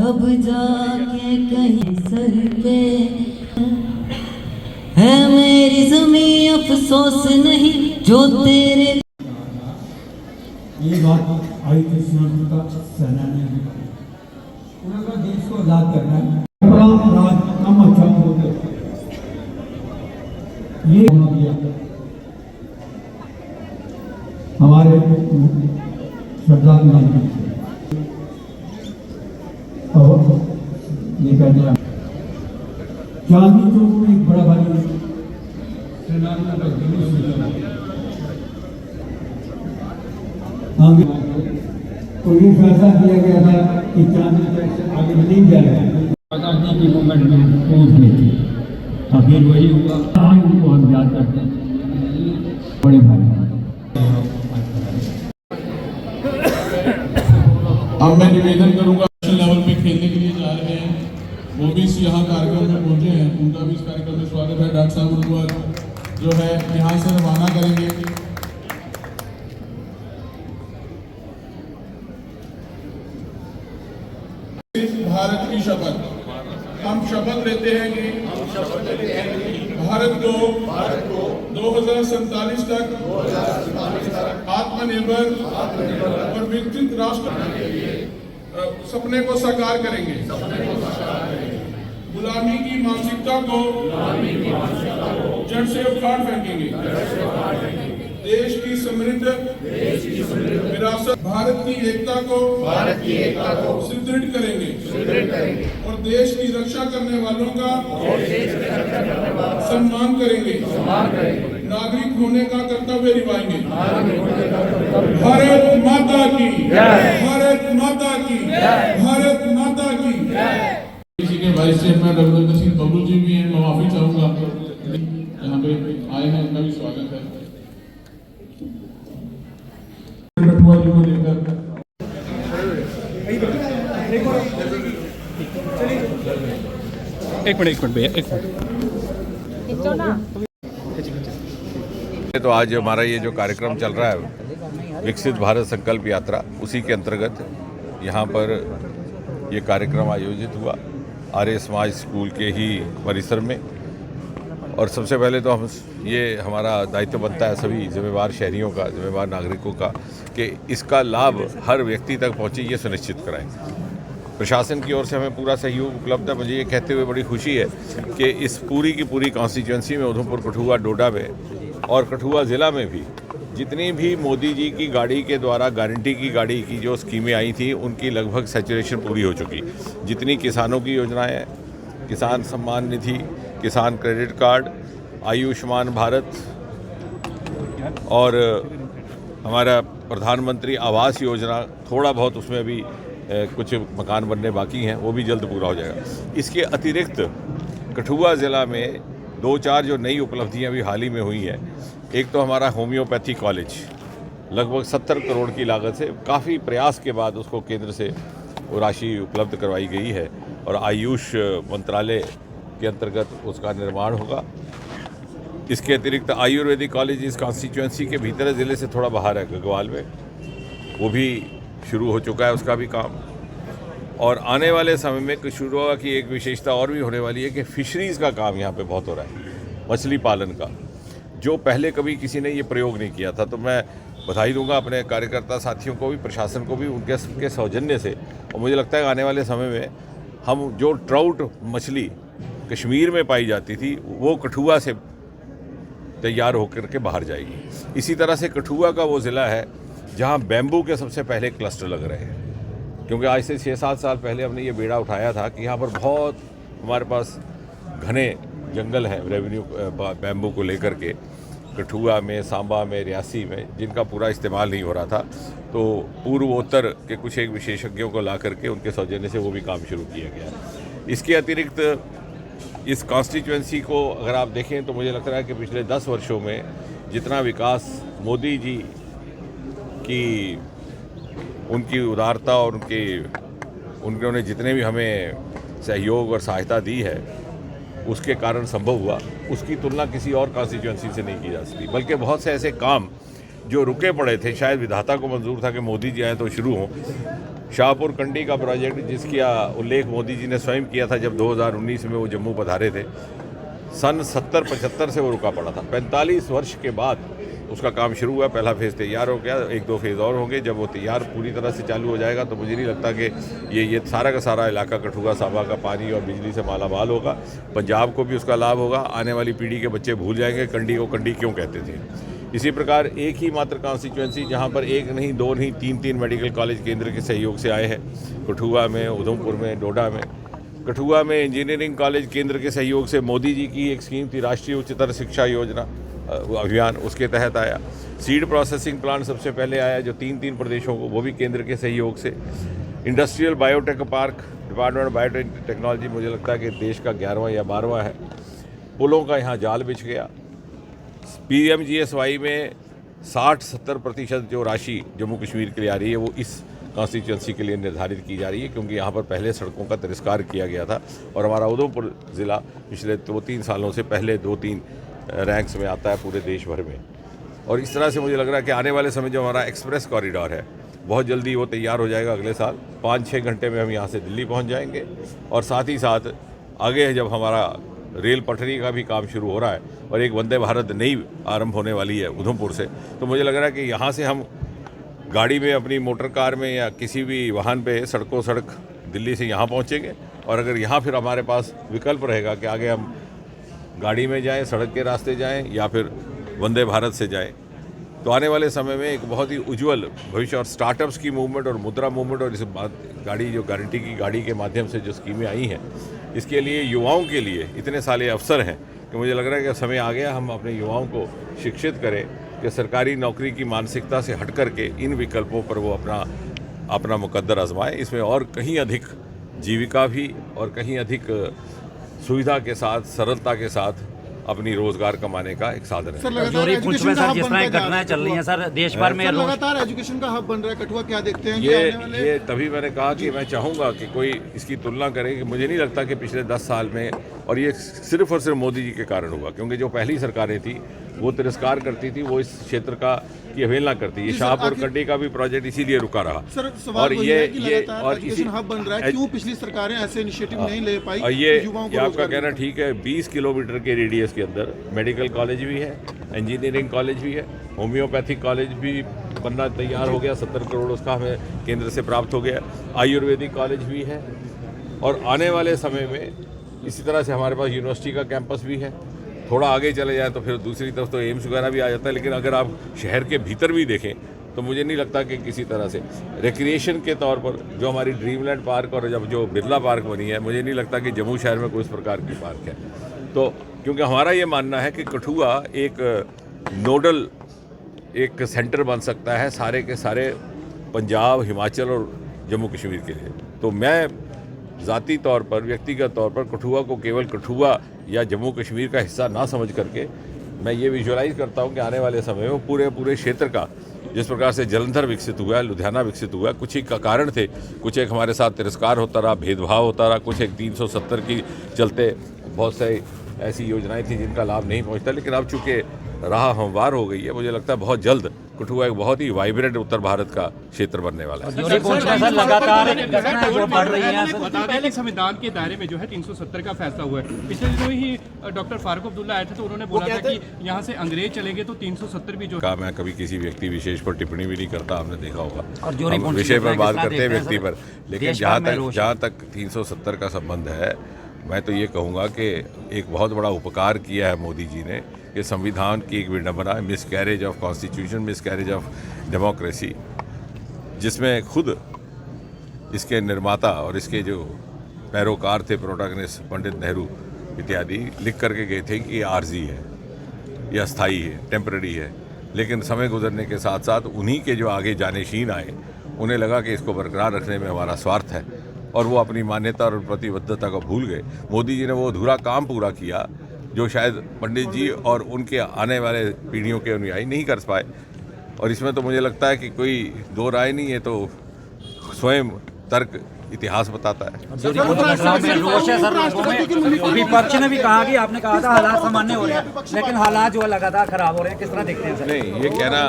अब जाके कहीं सर पे है मेरी ज़मीं, अफसोस नहीं जो तेरे। ये बात आई थी स्वतंत्रता सेनानी ने, उन्होंने देश को आज़ाद करना है, अपना राज कम अच्छा होते ये दिया हमारे सरदार गांधी और ये कहते हैं चांदनी चौक में एक बड़ा भारी सेनानियों का जुलूस निकला, तो ये फैसला किया गया था कि चांदनी चौक से आगे नहीं जाएगा। आज़ादी की मूवमेंट में पहुंच गई थी, फिर वही हुआ, उनको हम याद करते हैं बड़े भाई। अब मैं निवेदन करूंगा लेवल पे खेलने के लिए जा रहे हैं, वो भी इस यहाँ कार्यक्रम में पहुंचे हैं, उनका भी इस कार्यक्रम में स्वागत है। डॉक्टर साहब उनको जो है यहाँ से रवाना करेंगे। भारत की शपथ, हम शपथ लेते हैं कि भारत को 2047 तक आत्मनिर्भर और विकसित राष्ट्र सपने को साकार करेंगे। गुलामी की मानसिकता को जड़ से उखाड़ फेंकेंगे। देश की समृद्ध विरासत, भारत की एकता को सुदृढ़ करेंगे और देश की रक्षा करने वालों का सम्मान करेंगे। नागरिक होने का कर्तव्य निभाएंगे। भारत माता की, भारत माता की, भारत माता की। इसी के वाइस चेयरमैन रघुवीर सिंह बबलू जी भी हैं, मैं माफी चाहूंगा यहाँ पे आए हैं, उनका भी स्वागत है। कठुआ जी को लेकर एक मिनट भैया, एक मिनट। तो आज हमारा ये जो कार्यक्रम चल रहा है विकसित भारत संकल्प यात्रा, उसी के अंतर्गत यहाँ पर ये कार्यक्रम आयोजित हुआ आर्य समाज स्कूल के ही परिसर में। और सबसे पहले तो ये हमारा दायित्व बनता है सभी जिम्मेवार शहरियों का, जिम्मेवार नागरिकों का, कि इसका लाभ हर व्यक्ति तक पहुँचे, ये सुनिश्चित कराएं। प्रशासन की ओर से हमें पूरा सहयोग उपलब्ध है। मुझे ये कहते हुए बड़ी खुशी है कि इस पूरी की पूरी कॉन्स्टिट्यूंसी में, उधमपुर, कठुआ, डोडा में और कठुआ ज़िला में भी जितनी भी मोदी जी की गाड़ी के द्वारा गारंटी की गाड़ी की जो स्कीमें आई थी, उनकी लगभग सैचुरेशन पूरी हो चुकी। जितनी किसानों की योजनाएं हैं, किसान सम्मान निधि, किसान क्रेडिट कार्ड, आयुष्मान भारत और हमारा प्रधानमंत्री आवास योजना, थोड़ा बहुत उसमें भी कुछ मकान बनने बाकी हैं, वो भी जल्द पूरा हो जाएगा। इसके अतिरिक्त कठुआ ज़िला में 2-4 जो नई उपलब्धियां भी हाल ही में हुई हैं। एक तो हमारा होम्योपैथी कॉलेज लगभग 70 करोड़ की लागत से काफ़ी प्रयास के बाद उसको केंद्र से वो राशि उपलब्ध करवाई गई है और आयुष मंत्रालय के अंतर्गत उसका निर्माण होगा। इसके अतिरिक्त आयुर्वेदिक कॉलेज इस कॉन्स्टिट्यूंसी के भीतर ज़िले से थोड़ा बाहर है, गगवाल में, वो भी शुरू हो चुका है उसका भी काम। और आने वाले समय में शुरू होगा कि एक विशेषता और भी होने वाली है कि फिशरीज़ का काम यहाँ पे बहुत हो रहा है, मछली पालन का, जो पहले कभी किसी ने ये प्रयोग नहीं किया था। तो मैं बधाई दूंगा अपने कार्यकर्ता साथियों को भी, प्रशासन को भी, उनके सौजन्य से। और मुझे लगता है आने वाले समय में हम जो ट्राउट मछली कश्मीर में पाई जाती थी, वो कठुआ से तैयार होकर के बाहर जाएगी। इसी तरह से कठुआ का वो ज़िला है जहाँ बैम्बू के सबसे पहले क्लस्टर लग रहे हैं, क्योंकि आज से 6-7 साल पहले हमने ये बेड़ा उठाया था कि यहाँ पर बहुत हमारे पास घने जंगल हैं रेवेन्यू बैम्बू को लेकर के, कठुआ में, सांबा में, रियासी में, जिनका पूरा इस्तेमाल नहीं हो रहा था। तो पूर्वोत्तर के कुछ एक विशेषज्ञों को ला करके उनके सौजन्य से वो भी काम शुरू किया गया। इसके अतिरिक्त इस कॉन्स्टिट्यूंसी को अगर आप देखें तो मुझे लगता है कि पिछले 10 वर्षों में जितना विकास मोदी जी की उनकी उदारता और उन्होंने जितने भी हमें सहयोग और सहायता दी है, उसके कारण संभव हुआ, उसकी तुलना किसी और कॉन्स्टिट्यूंसी से नहीं की जा सकती। बल्कि बहुत से ऐसे काम जो रुके पड़े थे, शायद विधाता को मंजूर था कि मोदी जी आए तो शुरू हों, शाहपुर कंडी का प्रोजेक्ट जिसका उल्लेख मोदी जी ने स्वयं किया था जब 2019 में वो जम्मू पधारे थे, सन 70-75 से वो रुका पड़ा था। 45 वर्ष के बाद उसका काम शुरू हुआ। पहला फेज़ तैयार हो गया, 1-2 फेज़ और होंगे। जब वो तैयार पूरी तरह से चालू हो जाएगा तो मुझे नहीं लगता कि ये सारा का सारा इलाका कठुआ सांबा का पानी और बिजली से माला माल होगा। पंजाब को भी उसका लाभ होगा। आने वाली पीढ़ी के बच्चे भूल जाएंगे कंडी को कंडी क्यों कहते थे। इसी प्रकार एक ही मात्र कॉन्स्टिट्यूंसी जहाँ पर एक नहीं, दो नहीं, 3 मेडिकल कॉलेज केंद्र के सहयोग से आए हैं, कठुआ में, उधमपुर में, डोडा में। कठुआ में इंजीनियरिंग कॉलेज केंद्र के सहयोग से मोदी जी की एक स्कीम थी, राष्ट्रीय उच्चतर शिक्षा योजना अभियान, उसके तहत आया। सीड प्रोसेसिंग प्लांट सबसे पहले आया जो 3 प्रदेशों को, वो भी केंद्र के सहयोग से। Industrial biotech park, department of biotechnology, मुझे लगता है कि देश का 11वां या 12वां है। पुलों का यहाँ जाल बिछ गया। PMGSY में 60-70% जो राशि जम्मू कश्मीर के लिए आ रही है वो इस कॉन्स्टिट्यूंसी के लिए निर्धारित की जा रही है, क्योंकि यहाँ पर पहले सड़कों का तिरस्कार किया गया था और हमारा उधमपुर ज़िला पिछले 2-3 सालों से पहले 2-3 रैंक्स में आता है पूरे देश भर में। और इस तरह से मुझे लग रहा है कि आने वाले समय जो हमारा एक्सप्रेस कॉरिडोर है बहुत जल्दी वो तैयार हो जाएगा। अगले साल 5-6 घंटे में हम यहाँ से दिल्ली पहुँच जाएंगे। और साथ ही साथ आगे जब हमारा रेल पटरी का भी काम शुरू हो रहा है और एक वंदे भारत नई आरंभ होने वाली है उधमपुर से, तो मुझे लग रहा है कि यहाँ से हम गाड़ी में, अपनी मोटर कार में या किसी भी वाहन पे सड़कों सड़क दिल्ली से यहाँ पहुँचेंगे। और अगर यहाँ फिर हमारे पास विकल्प रहेगा कि आगे हम गाड़ी में जाएं, सड़क के रास्ते जाएं या फिर वंदे भारत से जाएं, तो आने वाले समय में एक बहुत ही उज्जवल भविष्य। और स्टार्टअप्स की मूवमेंट और मुद्रा मूवमेंट और इस गाड़ी जो गारंटी की गाड़ी के माध्यम से जो स्कीमें आई हैं, इसके लिए युवाओं के लिए इतने सारे अवसर हैं कि मुझे लग रहा है कि समय आ गया हम अपने युवाओं को शिक्षित करें कि सरकारी नौकरी की मानसिकता से हट करके इन विकल्पों पर वो अपना मुकद्दर आजमाएं। इसमें और कहीं अधिक जीविका भी और कहीं अधिक सुविधा के साथ, सरलता के साथ अपनी रोजगार कमाने का एक साधन है। सर, लगातार एजुकेशन का हब बन रहा है, चल रही हैं सर देश भर में, लगातार एजुकेशन का हब बन रहा है कठुआ, क्या देखते हैं? ये तभी मैंने कहा कि मैं चाहूँगा कि कोई इसकी तुलना करे कि मुझे नहीं लगता कि पिछले 10 साल में, और ये सिर्फ और सिर्फ मोदी जी के कारण हुआ, क्योंकि जो पहली सरकारें थी वो तिरस्कार करती थी, वो इस क्षेत्र का की अवहेलना करती। ये शाहपुर कंडी का भी प्रोजेक्ट इसीलिए रुका रहा। सर, और ये और इसी हब बन रहा है, क्यों पिछली सरकारें ऐसे इनिशिएटिव नहीं ले पाई? ये आपका कहना ठीक है। 20 किलोमीटर के रेडियस के अंदर मेडिकल कॉलेज भी है, इंजीनियरिंग कॉलेज भी है, होम्योपैथिक कॉलेज भी बनना तैयार हो गया, 70 करोड़ उसका हमें केंद्र से प्राप्त हो गया, आयुर्वेदिक कॉलेज भी है। और आने वाले समय में इसी तरह से हमारे पास यूनिवर्सिटी का कैंपस भी है। थोड़ा आगे चले जाए तो फिर दूसरी तरफ तो एम्स वगैरह भी आ जाता है। लेकिन अगर आप शहर के भीतर भी देखें तो मुझे नहीं लगता कि किसी तरह से रिक्रिएशन के तौर पर जो हमारी ड्रीमलैंड पार्क और जब जो बिरला पार्क बनी है, मुझे नहीं लगता कि जम्मू शहर में कोई इस प्रकार की पार्क है। तो क्योंकि हमारा ये मानना है कि कठुआ एक नोडल एक सेंटर बन सकता है सारे के सारे पंजाब, हिमाचल और जम्मू कश्मीर के लिए। तो मैं ज़ाती तौर पर, व्यक्तिगत तौर पर कठुआ को केवल कठुआ या जम्मू कश्मीर का हिस्सा ना समझ करके मैं ये विजुअलाइज करता हूँ कि आने वाले समय में पूरे क्षेत्र का, जिस प्रकार से जलंधर विकसित हुआ है, लुधियाना विकसित हुआ है, कुछ एक का कारण थे, कुछ एक हमारे साथ तिरस्कार होता रहा, भेदभाव होता रहा, कुछ एक 370 की चलते बहुत से ऐसी योजनाएं थी जिनका लाभ नहीं पहुँचता। लेकिन अब चूँकि राह हमवार हो गई है, मुझे लगता है बहुत जल्द कठुआ एक बहुत ही वाइब्रेंट उत्तर भारत का क्षेत्र बनने वाला है। लगातार जो बढ़ रही है, बता दें कि संविधान के दायरे में जो है 370 का फैसला हुआ है। पिछले दिनों ही डॉक्टर फारूक अब्दुल्ला आए थे तो उन्होंने बोला था कि यहाँ से अंग्रेज चलेंगे तो 370 भी जो। मैं कभी किसी व्यक्ति विशेष पर टिप्पणी भी नहीं करता, आपने देखा होगा, विषय पर बात करते हैं व्यक्ति पर। लेकिन जहाँ तक 370 का संबंध है, मैं तो ये कहूँगा कि एक बहुत बड़ा उपकार किया है मोदी जी ने कि संविधान की एक विडंबना, miscarriage of constitution, miscarriage of democracy, जिसमें खुद इसके निर्माता और इसके जो पैरोकार थे, प्रोटैगनिस्ट पंडित नेहरू इत्यादि, लिख करके गए थे कि ये आर्जी है, ये अस्थाई है, टेम्पररी है। लेकिन समय गुजरने के साथ साथ उन्हीं के जो आगे जानेशीन आए, उन्हें लगा कि इसको बरकरार रखने में हमारा स्वार्थ है और वो अपनी मान्यता और प्रतिबद्धता को भूल गए। मोदी जी ने वो अधूरा काम पूरा किया जो शायद पंडित जी और उनके आने वाले पीढ़ियों के अनुयायी नहीं कर पाए। और इसमें तो मुझे लगता है कि कोई दो राय नहीं है, तो स्वयं तर्क इतिहास बताता है। विपक्ष ने भी कहा कि आपने कहा था हालात सामान्य हो रहे हैं, लेकिन हालात जो है लगातार खराब हो रहे हैं, किस तरह देखते हैं सर? नहीं, ये कहना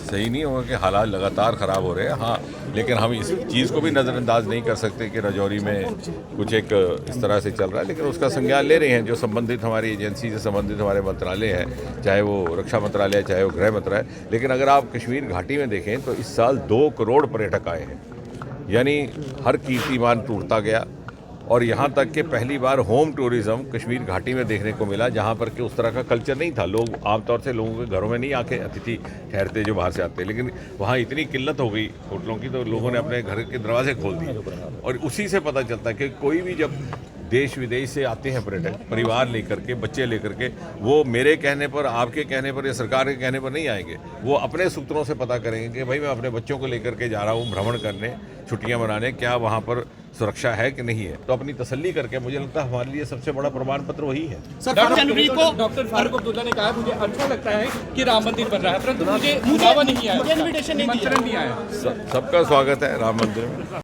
सही नहीं होगा कि हालात लगातार खराब हो रहे हैं। हाँ, लेकिन हम इस चीज़ को भी नज़रअंदाज नहीं कर सकते कि राजौरी में कुछ एक इस तरह से चल रहा है, लेकिन उसका संज्ञान ले रहे हैं जो संबंधित हमारी एजेंसी से संबंधित हमारे मंत्रालय हैं, चाहे वो रक्षा मंत्रालय चाहे वो गृह मंत्रालय। लेकिन अगर आप कश्मीर घाटी में देखें तो इस साल 2 करोड़ पर्यटक आए हैं, यानी हर कीर्तिमान टूटता गया। और यहाँ तक कि पहली बार होम टूरिज़्म कश्मीर घाटी में देखने को मिला, जहाँ पर कि उस तरह का कल्चर नहीं था। लोग आमतौर से लोगों के घरों में नहीं आके अतिथि ठहरते जो बाहर से आते, लेकिन वहाँ इतनी किल्लत हो गई होटलों की तो लोगों ने अपने घर के दरवाजे खोल दिए। और उसी से पता चलता है कि कोई भी जब देश विदेश से आते हैं पर्यटक परिवार लेकर के, बच्चे लेकर के, वो मेरे कहने पर, आपके कहने पर या सरकार के कहने पर नहीं आएंगे। वो अपने सूत्रों से पता करेंगे कि भाई मैं अपने बच्चों को लेकर के जा रहा हूँ भ्रमण करने, छुट्टियाँ मनाने, क्या वहाँ पर सुरक्षा है कि नहीं है। तो अपनी तसल्ली करके, मुझे लगता है हमारे लिए सबसे बड़ा प्रमाण पत्र वही है। डॉक्टर फारूक अब्दुल्ला ने कहा मुझे अच्छा लगता है कि राम मंदिर बन रहा है, परंतु मुझे बुलावा नहीं आया, निमंत्रण नहीं आया। सबका स्वागत है राम मंदिर में।